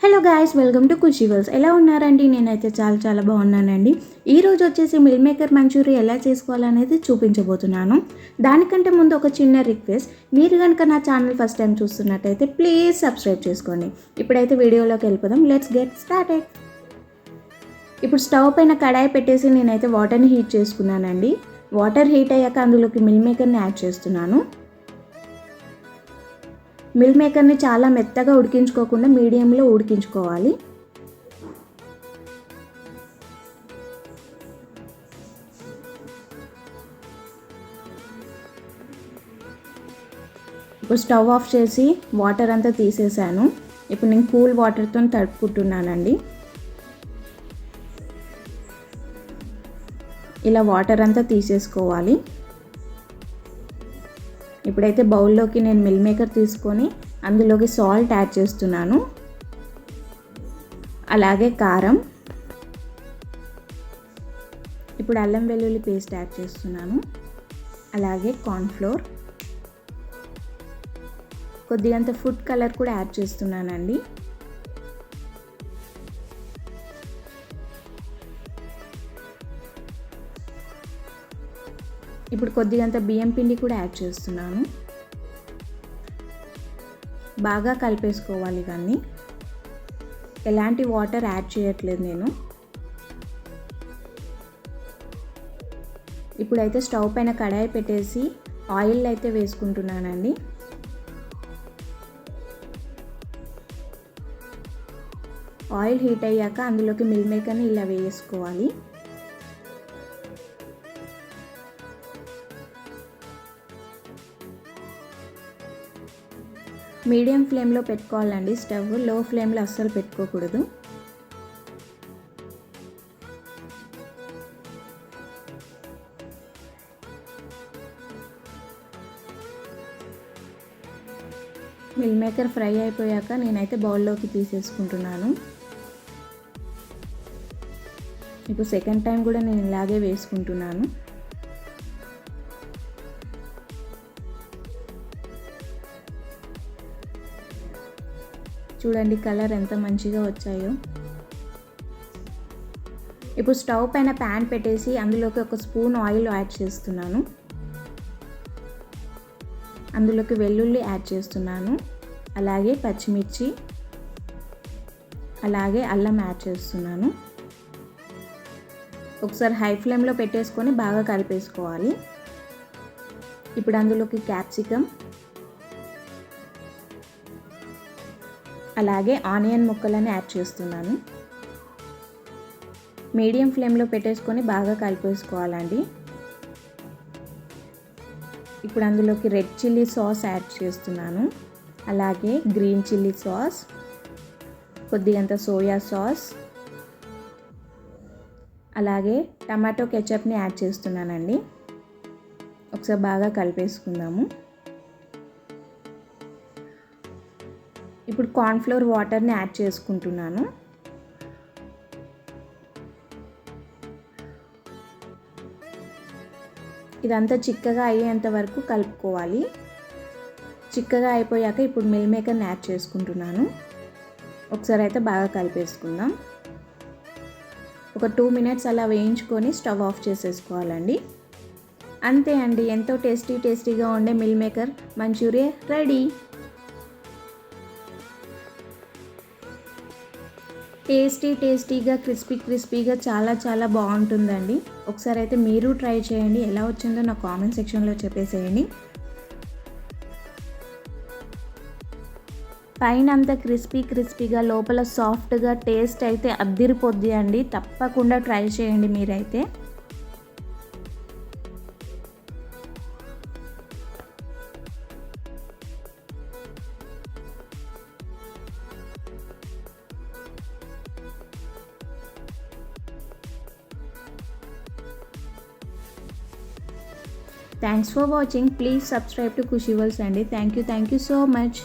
Hello guys, welcome to Khushi world. ఎలా ఉన్నారండి? నేనైతే చాలా బాగున్నానండి. ఈరోజు వచ్చేసి మిల్ మేకర్ మంచూరియా ఎలా చేసుకోవాలనేది చూపించబోతున్నాను. దానికంటే ముందు ఒక చిన్న రిక్వెస్ట్, మీరు కనుక నా ఛానల్ ఫస్ట్ టైం చూస్తున్నట్టయితే ప్లీజ్ సబ్స్క్రైబ్ చేసుకోండి. ఇప్పుడైతే వీడియోలోకి వెళ్ళిపోదాం. Let's get started. ఇప్పుడు స్టవ్ పైన కడాయి పెట్టేసి నేనైతే వాటర్ని హీట్ చేసుకున్నానండి. వాటర్ హీట్ అయ్యాక అందులోకి మిల్ మేకర్ని యాడ్ చేస్తున్నాను. మిల్ మేకర్ని చాలా మెత్తగా ఉడికించుకోకుండా మీడియంలో ఉడికించుకోవాలి. ఇప్పుడు స్టవ్ ఆఫ్ చేసి వాటర్ అంతా తీసేసాను. ఇప్పుడు నేను కూల్ వాటర్తో తడుపుకుంటున్నానండి. ఇలా వాటర్ అంతా తీసేసుకోవాలి. ఇప్పుడైతే బౌల్లోకి నేను మిల్ మేకర్ తీసుకొని అందులోకి సాల్ట్ యాడ్ చేస్తున్నాను, అలాగే కారం. ఇప్పుడు అల్లం వెల్లుల్లి పేస్ట్ యాడ్ చేస్తున్నాను, అలాగే కార్న్ఫ్లోర్, కొద్దిగంత ఫుడ్ కలర్ కూడా యాడ్ చేస్తున్నానండి. ఇప్పుడు కొద్దిగంత బియ్యం పిండి కూడా యాడ్ చేస్తున్నాను. బాగా కలిపేసుకోవాలి. కానీ ఎలాంటి వాటర్ యాడ్ చేయట్లేదు నేను. ఇప్పుడైతే స్టవ్ పైన కడాయి పెట్టేసి ఆయిల్ అయితే వేసుకుంటున్నానండి. ఆయిల్ హీట్ అయ్యాక అందులోకి మిల్ మేకర్ని ఇలా వేసుకోవాలి. మీడియం ఫ్లేమ్లో పెట్టుకోవాలండి స్టవ్. లో ఫ్లేమ్లో అస్సలు పెట్టుకోకూడదు. మిల్ మేకర్ ఫ్రై అయిపోయాక నేనైతే బౌల్లోకి తీసేసుకుంటున్నాను. ఇప్పుడు సెకండ్ టైం కూడా నేను ఇలాగే వేసుకుంటున్నాను. చూడండి కలర్ ఎంత మంచిగా వచ్చాయో. ఇప్పుడు స్టవ్ పైన ప్యాన్ పెట్టేసి అందులోకి ఒక స్పూన్ ఆయిల్ యాడ్ చేస్తున్నాను. అందులోకి వెల్లుల్లి యాడ్ చేస్తున్నాను, అలాగే పచ్చిమిర్చి, అలాగే అల్లం యాడ్ చేస్తున్నాను. ఒకసారి హై ఫ్లేమ్లో పెట్టేసుకొని బాగా కలిపేసుకోవాలి. ఇప్పుడు అందులోకి క్యాప్సికమ్, అలాగే ఆనియన్ ముక్కలను యాడ్ చేస్తున్నాను. మీడియం ఫ్లేమ్లో పెట్టేసుకొని బాగా కలిపేసుకోవాలండి. ఇప్పుడు అందులోకి రెడ్ చిల్లీ సాస్ యాడ్ చేస్తున్నాను, అలాగే గ్రీన్ చిల్లీ సాస్, కొద్దిగంత సోయా సాస్, అలాగే టమాటో కెచప్ని యాడ్ చేస్తున్నానండి. ఒకసారి బాగా కలిపేసుకుందాము. ఇప్పుడు కార్న్ఫ్లోర్ వాటర్ని యాడ్ చేసుకుంటున్నాను. ఇదంతా చిక్కగా అయ్యేంత వరకు కలుపుకోవాలి. చిక్కగా అయిపోయాక ఇప్పుడు మిల్ మేకర్ని యాడ్ చేసుకుంటున్నాను. ఒకసారి అయితే బాగా కలిపేసుకుందాం. ఒక 2 మినిట్స్ అలా వేయించుకొని స్టవ్ ఆఫ్ చేసేసుకోవాలండి. అంతే అండి, ఎంతో టేస్టీగా ఉండే మిల్ మేకర్ మంచూరియా రెడీ. టేస్టీగా క్రిస్పీగా చాలా బాగుంటుందండి. ఒకసారి అయితే మీరు ట్రై చేయండి. ఎలా వచ్చిందో నా కామెంట్ సెక్షన్లో చెప్పేసేయండి. పైన అంతా క్రిస్పీగా, లోపల సాఫ్ట్గా, టేస్ట్ అయితే అద్దిరిపోద్ది అండి. తప్పకుండా ట్రై చేయండి మీరైతే. Thanks for watching. Please subscribe to Khushi World Sandy. Thank you so much.